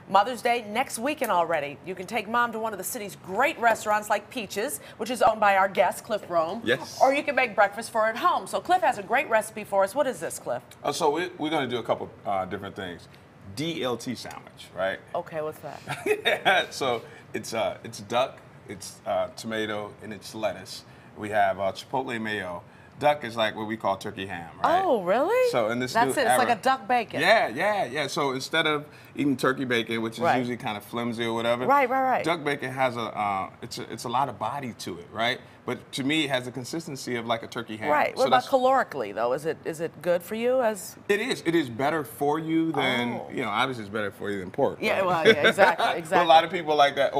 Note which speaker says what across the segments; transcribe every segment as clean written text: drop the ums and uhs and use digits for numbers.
Speaker 1: Mother's Day next weekend already. You can take mom to one of the city's great restaurants like Peaches, which is owned by our guest, Cliff Rome.
Speaker 2: Yes.
Speaker 1: Or you can make breakfast for her at home. So Cliff has a great recipe for us. What is this, Cliff?
Speaker 2: So we're going to do a couple different things. DLT sandwich, right?
Speaker 1: Okay, what's that?
Speaker 2: Yeah, so it's duck, it's tomato, and it's lettuce. We have chipotle mayo. Duck is like what we call turkey ham, right?
Speaker 1: Oh, really?
Speaker 2: So in this
Speaker 1: That's
Speaker 2: new
Speaker 1: it. It's like a duck bacon.
Speaker 2: Yeah. So instead of eating turkey bacon, which is
Speaker 1: Right.
Speaker 2: usually kind of flimsy or whatever,
Speaker 1: Right.
Speaker 2: duck bacon has it's a lot of body to it, right? But to me, it has the consistency of like a turkey ham.
Speaker 1: Right.
Speaker 2: So
Speaker 1: What about calorically though? Is it good for you as?
Speaker 2: It is. It is better for you than obviously it's better for you than pork.
Speaker 1: Yeah.
Speaker 2: Right?
Speaker 1: Well, yeah. Exactly.
Speaker 2: But a lot of people like that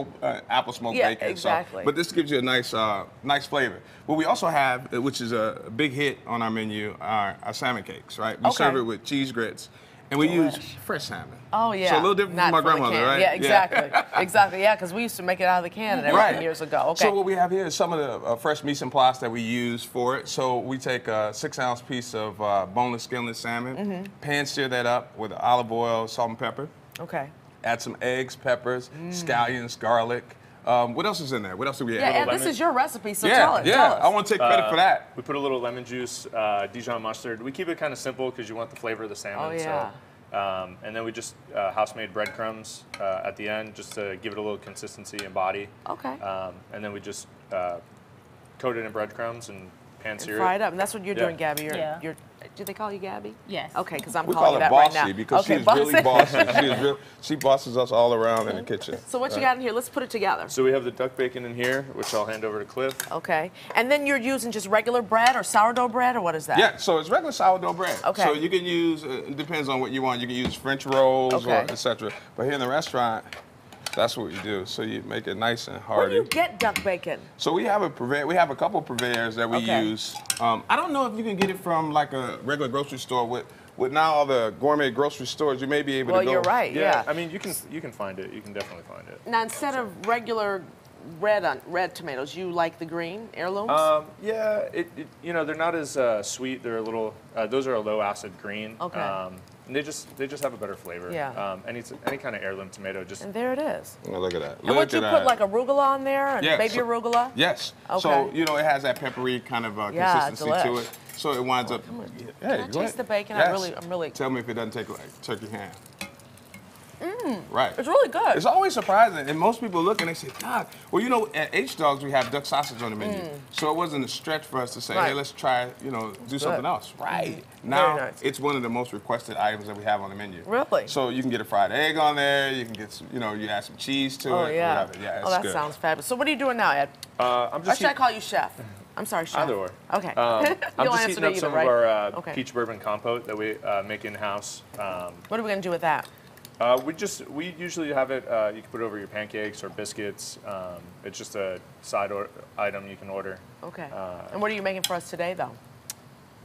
Speaker 2: apple smoked
Speaker 1: Yeah,
Speaker 2: bacon.
Speaker 1: exactly.
Speaker 2: So, but this gives you a nice flavor. What we also have, which is a big hit on our menu, are our salmon cakes. Right. We serve it with cheese grits, and we use fresh salmon.
Speaker 1: Oh yeah.
Speaker 2: So a little different from my grandmother, right?
Speaker 1: Yeah, exactly. Exactly. Yeah, because we used to make it out of the can and everything years ago. Okay.
Speaker 2: So what we have here is some of the fresh mise en place that we use for it. So we take a 6-ounce piece of boneless, skinless salmon, pan sear that up with olive oil, salt and pepper.
Speaker 1: Okay.
Speaker 2: Add some eggs, peppers, scallions, garlic. What else is in there? What else do we have?
Speaker 1: Yeah, and this is your recipe, so tell us.
Speaker 2: I want to take credit for that.
Speaker 3: We put a little lemon juice, Dijon mustard. We keep it kind of simple because you want the flavor of the salmon.
Speaker 1: Oh, yeah.
Speaker 3: So, and then we just house-made breadcrumbs at the end just to give it a little consistency and body.
Speaker 1: Okay.
Speaker 3: And then we just coat it in breadcrumbs and pan sear it.
Speaker 1: Fry it up, and that's what you're doing, Gabby. You're, do they call you Gabby?
Speaker 4: Yes.
Speaker 1: Okay, because I'm
Speaker 2: We
Speaker 1: calling
Speaker 2: call
Speaker 1: you
Speaker 2: her
Speaker 1: that right
Speaker 2: bossy
Speaker 1: now.
Speaker 2: because
Speaker 1: Okay,
Speaker 2: she's really bossy. She bosses us all around in the kitchen.
Speaker 1: So what you got in here? Let's put it together.
Speaker 3: So we have the duck bacon in here, which I'll hand over to Cliff.
Speaker 1: Okay. And then you're using just regular bread or sourdough bread, or what is that?
Speaker 2: Yeah, so it's regular sourdough bread.
Speaker 1: Okay.
Speaker 2: So you can use, it depends on what you want. You can use French rolls or etc. But here in the restaurant, that's what you do. So you make it nice and hearty.
Speaker 1: Where do you get duck bacon?
Speaker 2: So we have a couple purveyors that we use. I don't know if you can get it from like a regular grocery store with now all the gourmet grocery stores. You may be able to go.
Speaker 1: Well, you're right. Yeah.
Speaker 3: I mean, you can find it. You can definitely find it.
Speaker 1: Now instead of regular red tomatoes, you like the green heirlooms?
Speaker 3: Yeah, you know, they're not as sweet. They're a little. Those are a low acid green.
Speaker 1: Okay.
Speaker 3: And they just have a better flavor.
Speaker 1: Yeah.
Speaker 3: Any kind of heirloom tomato just.
Speaker 1: And there it is.
Speaker 2: Oh, look at that.
Speaker 1: And what you put like arugula on there, and baby
Speaker 2: so,
Speaker 1: arugula?
Speaker 2: Yes.
Speaker 1: Okay.
Speaker 2: So you know it has that peppery kind of consistency to it. So it winds up.
Speaker 1: Can I taste the bacon?
Speaker 2: Yes.
Speaker 1: I'm really.
Speaker 2: Tell me if it doesn't take like turkey ham. Right.
Speaker 1: It's really good.
Speaker 2: It's always surprising, and most people look and they say, God, well, you know, at H-Dogs we have duck sausage on the menu, so it wasn't a stretch for us to say, hey, let's try, do something else. Right. Now, it's one of the most requested items that we have on the menu.
Speaker 1: Really?
Speaker 2: So you can get a fried egg on there, you can get some, you add some cheese to it.
Speaker 1: Oh, yeah.
Speaker 2: Whatever. Yeah, it's
Speaker 1: that
Speaker 2: good.
Speaker 1: sounds fabulous. So what are you doing now, Ed?
Speaker 3: I'm just.
Speaker 1: Or should I call you chef? I'm sorry, chef.
Speaker 3: Either or.
Speaker 1: Okay.
Speaker 3: I'm
Speaker 1: You'll
Speaker 3: just
Speaker 1: answer
Speaker 3: heating
Speaker 1: to
Speaker 3: up
Speaker 1: either,
Speaker 3: some
Speaker 1: right?
Speaker 3: of our peach bourbon compote that we make in-house.
Speaker 1: What are we going to do with that?
Speaker 3: We usually have it, you can put it over your pancakes or biscuits. It's just a side item you can order.
Speaker 1: Okay. And what are you making for us today, though?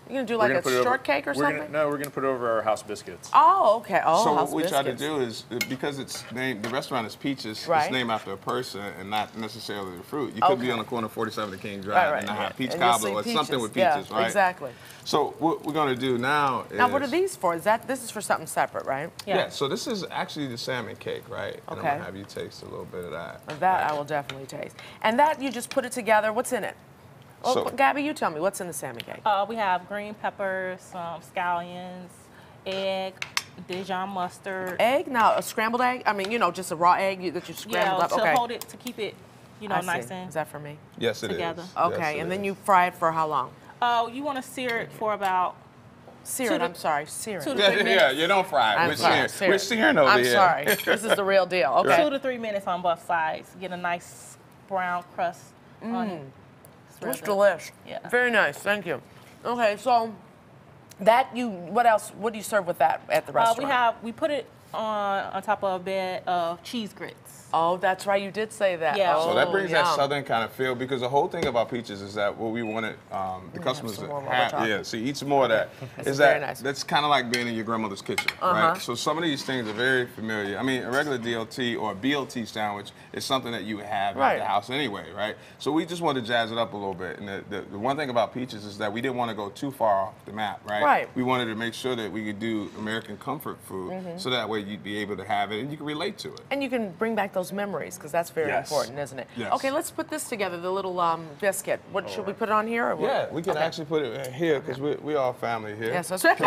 Speaker 1: You're going to do like a shortcake or something?
Speaker 3: No, we're going to put it over our house biscuits.
Speaker 1: Oh, okay. Oh,
Speaker 2: so
Speaker 1: house
Speaker 2: what we try to
Speaker 1: biscuits.
Speaker 2: do is, because it's named, the restaurant is Peaches,
Speaker 1: Right.
Speaker 2: it's named after a person and not necessarily the fruit. You could be on the corner of 47 and King Drive and have peach
Speaker 1: And you'll
Speaker 2: cobbler
Speaker 1: see
Speaker 2: or something
Speaker 1: peaches.
Speaker 2: with peaches, right?
Speaker 1: Exactly.
Speaker 2: So what we're going to do now is...
Speaker 1: Now, what are these for? This is for something separate, right?
Speaker 2: Yeah, so this is actually the salmon cake, right? And I'm
Speaker 1: Okay.
Speaker 2: going to have you taste a little bit of that.
Speaker 1: That I will definitely taste. And that, you just put it together. What's in it? Well,
Speaker 2: So-
Speaker 1: Gabby, you tell me. What's in the salmon cake?
Speaker 4: We have green peppers, some scallions, egg, Dijon mustard.
Speaker 1: Egg? Now, a scrambled egg? I mean, just a raw egg that you scrambled up?
Speaker 4: To
Speaker 1: Okay.
Speaker 4: hold it, to keep it,
Speaker 1: I
Speaker 4: nice
Speaker 1: see.
Speaker 4: and
Speaker 1: Is that for me?
Speaker 2: Yes, it is.
Speaker 4: together.
Speaker 1: Okay,
Speaker 2: Yes, it
Speaker 1: and then
Speaker 2: is.
Speaker 1: you fry it for how long?
Speaker 4: You want to sear it for about
Speaker 1: Sear it, I'm sorry. Sear it.
Speaker 4: 2 to 3 minutes.
Speaker 2: Yeah, you don't fry it.
Speaker 1: I'm sorry.
Speaker 2: We're searing over
Speaker 1: I'm
Speaker 2: here.
Speaker 1: sorry. This is the real deal. Okay.
Speaker 4: 2 to 3 minutes on both sides. Get a nice brown crust on it.
Speaker 1: It's delish.
Speaker 4: Yeah.
Speaker 1: Very nice. Thank you. Okay, so what else? What do you serve with that at the restaurant?
Speaker 4: We put it on top of a bed of cheese grits.
Speaker 1: Oh, that's right. You did say that.
Speaker 4: Yeah.
Speaker 1: Oh,
Speaker 2: So that brings that
Speaker 1: yum.
Speaker 2: southern kind of feel, because the whole thing about Peaches is that what we wanted the customers
Speaker 1: some
Speaker 2: to
Speaker 1: more while we're
Speaker 2: have.
Speaker 1: talking.
Speaker 2: Yeah, so eat some more of that.
Speaker 1: This is very nice.
Speaker 2: That's kind of like being in your grandmother's kitchen, right? So some of these things are very familiar. I mean, a regular DLT or a BLT sandwich is something that you would have at the house anyway, right? So we just wanted to jazz it up a little bit. And the one thing about Peaches is that we didn't want to go too far off the map, right?
Speaker 1: Right.
Speaker 2: We wanted to make sure that we could do American comfort food, so that way way you'd be able to have it, and you can relate to it.
Speaker 1: And you can bring back those memories, because that's very important, isn't it?
Speaker 2: Yes.
Speaker 1: Okay, let's put this together, the little biscuit. What should we put it on here? Or what?
Speaker 2: Yeah, we can actually put it here, because we all family here.
Speaker 1: Yes, that's right.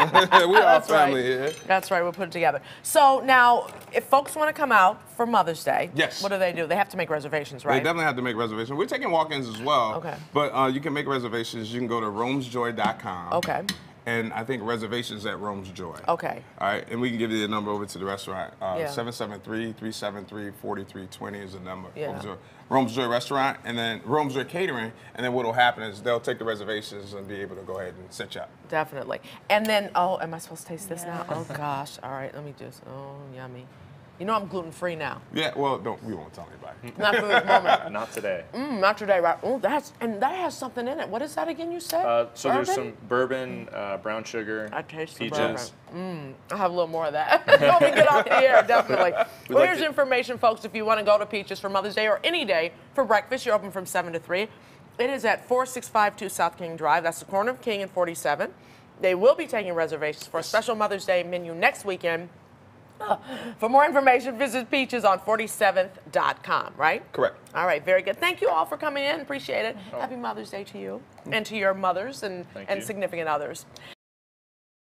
Speaker 2: We all family here.
Speaker 1: That's right, we'll put it together. So now, if folks want to come out for Mother's Day,
Speaker 2: yes,
Speaker 1: what do? They have to make reservations, right?
Speaker 2: They definitely have to make reservations. We're taking walk-ins as well.
Speaker 1: Okay.
Speaker 2: But you can make reservations. You can go to romesjoy.com.
Speaker 1: Okay.
Speaker 2: And I think reservations at Rome's Joy.
Speaker 1: Okay.
Speaker 2: All right, and we can give you the number over to the restaurant. 773-373-4320 is the number.
Speaker 1: Yeah.
Speaker 2: Rome's Joy Restaurant, and then Rome's Joy Catering, and then what will happen is they'll take the reservations and be able to go ahead and set you up.
Speaker 1: Definitely. And then, oh, am I supposed to taste this now? Oh, gosh. All right, let me do this. Oh, yummy. You know I'm gluten-free now.
Speaker 2: Yeah, well, we won't tell anybody.
Speaker 1: Not for this moment.
Speaker 3: Not today.
Speaker 1: Not today, right? Oh, that has something in it. What is that again, you said?
Speaker 3: So there's some bourbon, brown sugar,
Speaker 1: I taste the
Speaker 3: peaches.
Speaker 1: bourbon. I'll have a little more of that. When we get off the air, definitely. Well, here's information, folks, if you want to go to Peaches for Mother's Day or any day for breakfast. You're open from 7 to 3. It is at 4652 South King Drive. That's the corner of King and 47. They will be taking reservations for a special Mother's Day menu next weekend. For more information, visit peaches on47th.com, right?
Speaker 2: Correct.
Speaker 1: All right, very good. Thank you all for coming in. Appreciate it. Happy Mother's Day to you and to your mothers and significant others.